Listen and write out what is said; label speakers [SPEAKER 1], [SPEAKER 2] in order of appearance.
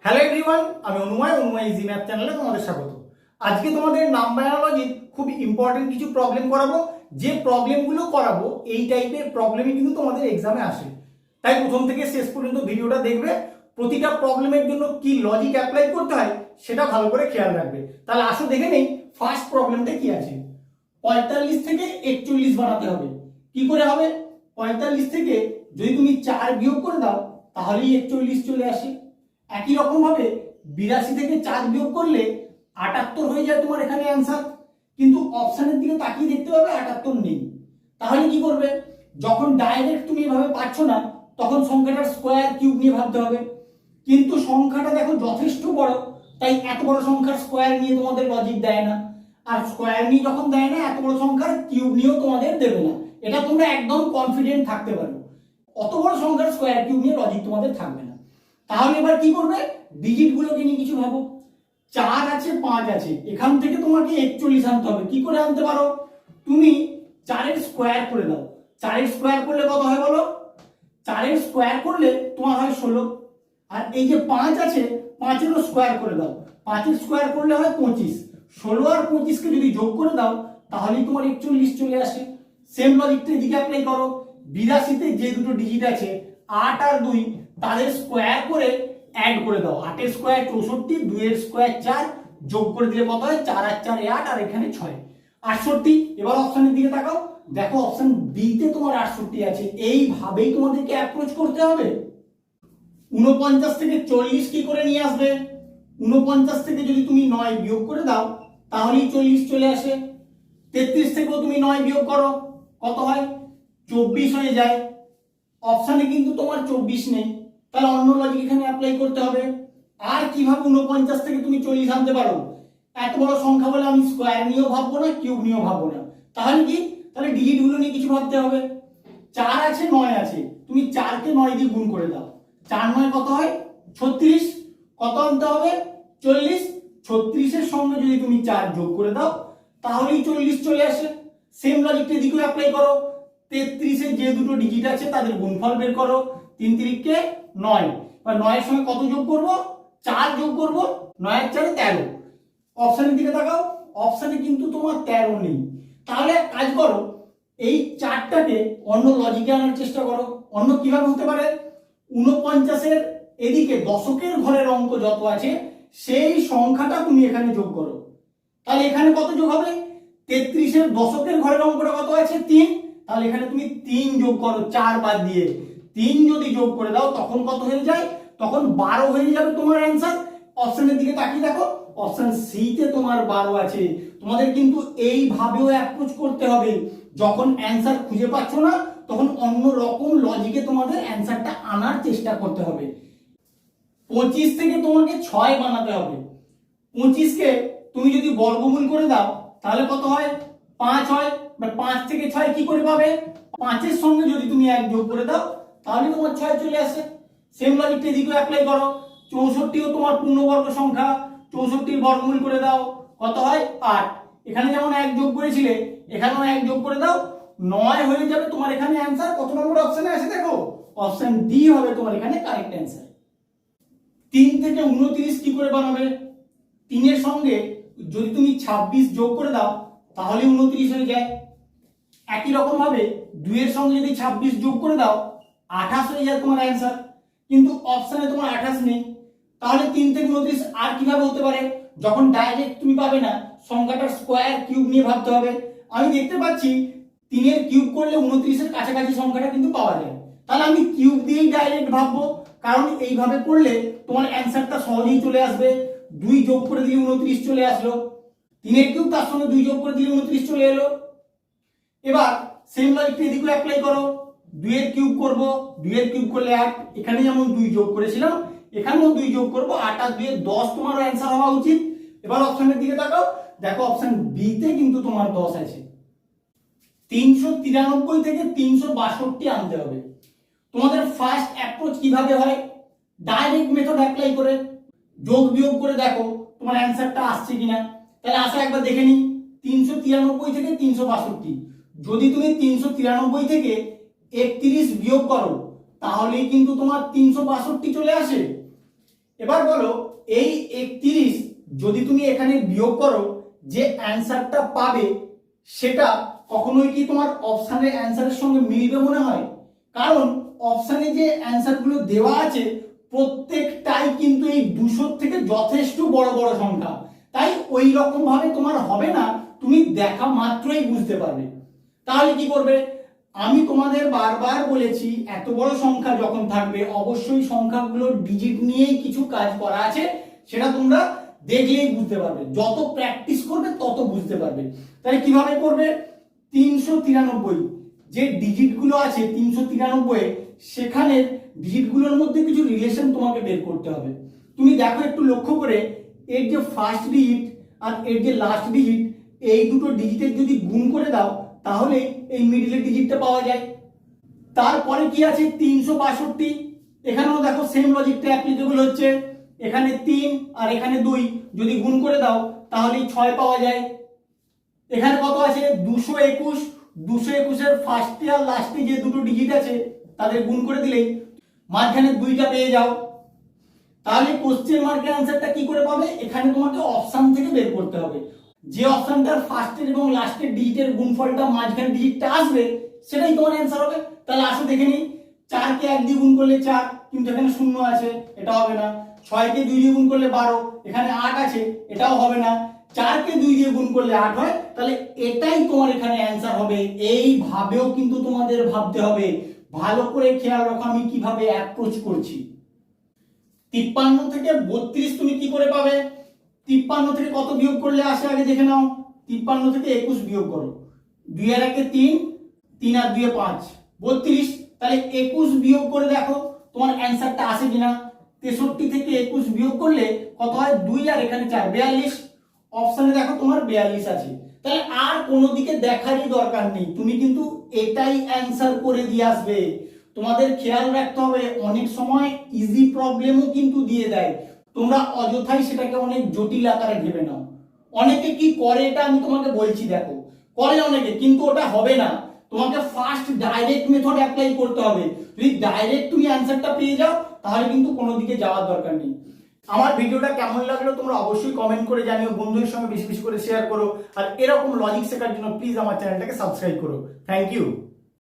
[SPEAKER 1] Hello everyone, আমি অনুময় easy math চ্যানেলে তোমাদের স্বাগত। আজকে তোমাদের নাম্বার অ্যানালজির খুব ইম্পর্টেন্ট কিছু প্রবলেম করাবো। যে প্রবলেমগুলো করাবো এই টাইপের প্রবলেমই কিন্তু তোমাদের এক্সামে আসে, তাই প্রথম থেকে শেষ পর্যন্ত ভিডিওটা দেখবে। প্রতিটা প্রবলেমের জন্য কি লজিক অ্যাপ্লাই করতে হয় সেটা ভালো করে খেয়াল রাখবে। তাহলে আসো দেখে নেই ফার্স্ট প্রবলেমটা কি আছে। 45 থেকে 41 বানাতে হবে। কি করে হবে? 45 থেকে যদি তুমি 4 বিয়োগ করে দাও তাহলেই 41 চলে আসে। একই রকম ভাবে 82 থেকে 4 বিয়োগ করলে 78 হয়ে যায় তোমার এখানে অ্যান্সার। কিন্তু অপশনের দিকে তাকিয়ে দেখতে পাবে 78 নেই। তাহলে কি করবে? যখন ডাইরেক্ট তুমি এভাবে পাচ্ছ না তখন সংখ্যাটার স্কোয়ার কিউব নিয়ে ভাবতে হবে। কিন্তু সংখ্যাটা দেখো যথেষ্ট বড়, তাই এত বড় সংখ্যার স্কোয়ার নিয়ে তোমাদের লজিক দেয় না। আর স্কোয়ার নিয়ে যখন দেয় না, এত বড় সংখ্যার কিউব নিয়েও তোমাদের দেবে না। এটা তোমরা একদম কনফিডেন্ট থাকতে পারো, অত বড় সংখ্যার স্কোয়ার কিউব নিয়ে লজিক তোমাদের থাকবে না। তাহলে এবার কি করবে? ডিজিট গুলোকে নিয়ে কিছু ভাবো। 4 আছে, 5 আছে, এখান থেকে তোমাকে 41 আনতে হবে। কি করে আনতে পারো? তুমি 4 এর স্কোয়ার করে দাও। 4 এর স্কোয়ার করলে কত হয় বলো? 4 এর স্কোয়ার করলে তোমার হয় 16। আর এই যে 5 আছে, 5 এরও স্কোয়ার করে দাও। 5 এর স্কোয়ার করলে হয় 25। 16 আর 25 কে যদি যোগ করে দাও তাহলেই তোমার 41 চলে আসে। সেম লজিকটা এদিকে অ্যাপ্লাই করো। 82 তে যে দুটো ডিজিট আছে 8 আর 2, তাদের স্কোয়ার করে অ্যাড করে দাও। 8 এর স্কোয়ার 64, 2 এর স্কোয়ার 4, যোগ করে দিলে কত হয়? 4 আর 4 8, আর এখানে 6, 68। এবার অপশনের দিকে তাকাও, দেখো অপশন বি তে তোমার 68 আছে। এইভাবেই তোমাদেরকে অ্যাপ্রোচ করতে হবে। 49 থেকে 40 কি করে নিয়ে আসবে? 49 থেকে যদি তুমি 9 বিয়োগ করে দাও তাহলেই 40 চলে আসে। 33 থেকেও তুমি 9 বিয়োগ করো, কত হয়? 24 হয়ে যায়। অপশনে কিন্তু তোমার 24 নেই, তাহলে অন্য লজিক এখানে অ্যাপ্লাই করতে হবে। আর কিভাবে 49 থেকে তুমি 40 আনতে পারো? এত বড় সংখ্যা বলে আমি স্কোয়ার নিয়েও ভাববো না, কিউব নিয়েও ভাববো না। তাহলে কি? তাহলে ডিজিট গুলো নিয়ে কিছু ভাবতে হবে। 4 আছে, 9 আছে, তুমি 4 কে 9 দিয়ে গুণ করে দাও। 4 9 কত হয়? 36। কত আনতে হবে? 40। 36 এর সঙ্গে যদি তুমি 4 যোগ করে দাও তাহলেই 40 চলে আসে। সেম লজিকটা এদিকেও অ্যাপ্লাই করো। 33 এর যে দুটো ডিজিট আছে তাদের গুণফল বের করো। 3 3 কে 9, বা 9 এর সঙ্গে কত যোগ করব? 4 যোগ করব। 9 এর 4 13। অপশনের দিকে তাকাও, অপশনে কিন্তু তোমার 13 নেই। তাহলে এক কাজ করো, এই 4টাকে অন্য লজিকে আনার চেষ্টা করো। অন্য কিভাবে হতে পারে? 49 এর এদিকে দশকের ঘরের অঙ্ক যত আছে সেই সংখ্যাটা তুমি এখানে যোগ করো। তাহলে এখানে কত যোগ হবে? 33 এর দশকের ঘরের অঙ্কটা কত আছে? 3। তাহলে এখানে তুমি 3 যোগ করো 4 বাদ দিয়ে। 3 যদি যোগ করে দাও তখন কত হয়ে যায়? তখন 12 হয়ে যাবে তোমার অ্যান্সার। অপশনের দিকে তাকিয়ে দেখো, অপশন সি তে তোমার 12 আছে। তোমাদের কিন্তু এইভাবেও অ্যাপ্রোচ করতে হবে। যখন অ্যান্সার খুঁজে পাচ্ছ না তখন অন্য রকম লজিকে তোমাদের অ্যান্সারটা আনার চেষ্টা করতে হবে। 25 থেকে তোমাকে 6 বানাতে হবে। 25 কে তুমি যদি বর্গমূল করে দাও তাহলে কত হয়? 5 হয়। বা 5 থেকে 6 কি করে পাবে? 5 এর সঙ্গে যদি তুমি 1 যোগ করে দাও তাহলে তোমার 6 চলে আসে। সেম লজিকটা এদিকেও অ্যাপ্লাই করো। 64ও তোমার পূর্ণবর্গ সংখ্যা, 64 এর বর্গমূল করে দাও, কত হয়? 8। এখানে যেমন 1 যোগ করেছিলে এখানেও 1 যোগ করে দাও, 9 হয়ে যাবে তোমার এখানে অ্যান্সার। কত নম্বর অপশনে আছে দেখো? অপশন ডি হবে তোমার এখানে কারেক্ট অ্যান্সার। 3 থেকে 29 কি করে বানাবে? 3 এর সঙ্গে যদি তুমি 26 যোগ করে দাও তাহলে 29 হয়ে যায়। একই রকম ভাবে 2 এর সঙ্গে যদি 26 যোগ করে দাও 28 হয়ে যায় তোমার অ্যান্সার। কিন্তু অপশনে তোমার 28 নেই। তাহলে 3 থেকে 29 আর কিভাবে হতে পারে? যখন ডাইরেক্ট তুমি পাবে না, সংখ্যাটার স্কোয়ার কিউব নিয়ে ভাবতে হবে। আমি দেখতে পাচ্ছি 3 এর কিউব করলে 29 এর কাছাকাছি সংখ্যাটা কিন্তু পাওয়া যায়। তাহলে আমি কিউব দিয়েই ডাইরেক্ট ভাববো, কারণ এইভাবে করলে তোমার অ্যান্সারটা সহজেই চলে আসবে। 2 যোগ করে দিলে 29 চলে আসলো। 3 এর কিউব তার সঙ্গে 2 যোগ করে দিলে 29 চলে এলো। এবার সেম লজিকটা এদিকে অ্যাপ্লাই করো। 2 এর কিউব করব, 2 এর কিউব করলে 8। এখানে যেমন 2 যোগ করেছিলাম এখানেও 2 যোগ করব, 8 আর 2 এর 10 তোমার অ্যান্সার হওয়া উচিত। এবার অপশনের দিকে তাকাও, দেখো অপশন বি তে কিন্তু তোমার 10 আছে। 393 থেকে 362 আনতে হবে। তোমাদের ফার্স্ট অ্যাপ্রোচ কিভাবে হয়? ডাইরেক্ট মেথড অ্যাপ্লাই করে যোগ বিয়োগ করে দেখো তোমার অ্যান্সারটা আসছে কিনা। তাহলে আসা একবার দেখে নিই। 393 থেকে 362, যদি তুমি 393 থেকে 31 বিয়োগ করো তাহলেই কিন্তু তোমার 362 চলে আসে। এবার বলো এই 31 যদি তুমি এখানে বিয়োগ করো, যে অ্যান্সারটা পাবে সেটা কখনোই কি তোমার অপশানের অ্যান্সারের সঙ্গে মিলবে মনে হয়? কারণ অপশানে যে অ্যান্সারগুলো দেওয়া আছে প্রত্যেকটাই কিন্তু এই 200 থেকে যথেষ্ট বড় বড় সংখ্যা, তাই ওই রকম ভাবে তোমার হবে না, তুমি দেখা মাত্রই বুঝতে পারবে। তাহলে কি করবে? আমি তোমাদের বারবার বলেছি এত বড় সংখ্যা যখন থাকবে অবশ্যই সংখ্যাগুলোর ডিজিট নিয়েই কিছু কাজ করা আছে, সেটা তোমরা দেখলেই বুঝতে পারবে, যত প্র্যাকটিস করবে তত বুঝতে পারবে। তাহলে কিভাবে করবে? 393 যে ডিজিটগুলো আছে 393 সেখানে ডিজিটগুলোর মধ্যে কিছু রিলেশন তোমাকে বের করতে হবে। তুমি দেখো একটু লক্ষ্য করে, এর যে ফার্স্ট ডিজিট আর এর যে লাস্ট ডিজিট, এই দুটো ডিজিটের যদি গুণ করে দাও তাহলে এই মিডলের ডিজিটটা পাওয়া যায়। তারপরে কি আছে? 362, এখানেও দেখো সেম লজিকটা অ্যাপ্লিকেবল হচ্ছে। এখানে 3 আর এখানে 2 যদি গুণ করে দাও তাহলে 6 পাওয়া যায়। এখানে কত আছে? 221, 221 এর ফার্স্টে আর লাস্টে যে দুটো ডিজিট আছে তাদের গুণ করে দিলেই মাঝখানে 2টা পেয়ে যাও। তাহলে কোশ্চেন মার্কের অ্যান্সারটা কি করে পাবে? এখানে তোমাকে অপশন থেকে বের করতে হবে, যে অপশনটার ফার্স্টের এবং লাস্টের ডিজিটের গুণফলটা মাঝখানে ডিজিটটা আসবে সেটাই তোমার অ্যান্সার হবে। তাহলে আসো দেখে নিই, 4 কে 1 দিয়ে গুণ করলে 4, কিন্তু এখানে 0 আছে, এটা হবে না। 6 কে 2 দিয়ে গুণ করলে 12, এখানে 8 আছে, এটাও হবে না। 4 কে 2 দিয়ে গুণ করলে 8 হয়, তাহলে এটাই তোমার এখানে অ্যান্সার হবে। এইভাবেও কিন্তু তোমাদের ভাবতে হবে। ভালো করে খেয়াল রাখো আমি কিভাবে অ্যাপ্রোচ করছি। 53 থেকে 32 তুমি কি করে পাবে? 53 থেকে কত বিয়োগ করলে আসে আগে দেখে নাও। 53 থেকে 21 বিয়োগ করো, 2 আর 1 3, 3 আর 2 5, 32। তাহলে 21 বিয়োগ করে দেখো তোমার অ্যান্সারটা আসে কিনা। 63 থেকে 21 বিয়োগ করলে কত হয়? 2 আর এখানে 4, 42। অপশনে দেখো তোমার 42 আছে। তাহলে আর কোনো দিকে দেখারই দরকার নেই, তুমি কিন্তু এটাই অ্যান্সার করে দিয়ে আসবে। তোমাদের খেয়াল রাখতে হবে অনেক সময় ইজি প্রবলেমও কিন্তু দিয়ে দেয়, তোমরা অযথাই সেটাকে অনেক জটিল আকারে ভেবে নাও। অনেকে কি করে এটা আমি তোমাকে বলছি, দেখো করে অনেকে, কিন্তু ওটা হবে না। তোমাকে ফার্স্ট ডাইরেক্ট মেথড অ্যাপ্লাই করতে হবে। যদি ডাইরেক্ট তুমি অ্যান্সারটা পেয়ে যাও তাহলে কিন্তু কোনো দিকে যাওয়ার দরকার নেই। আমার ভিডিওটা কেমন লাগলো তোমরা অবশ্যই কমেন্ট করে জানিও, বন্ধুদের সঙ্গে বেশি বেশি করে শেয়ার করো, আর এরকম লজিক শেখার জন্য প্লিজ আমার চ্যানেলটাকে সাবস্ক্রাইব করো। Thank you.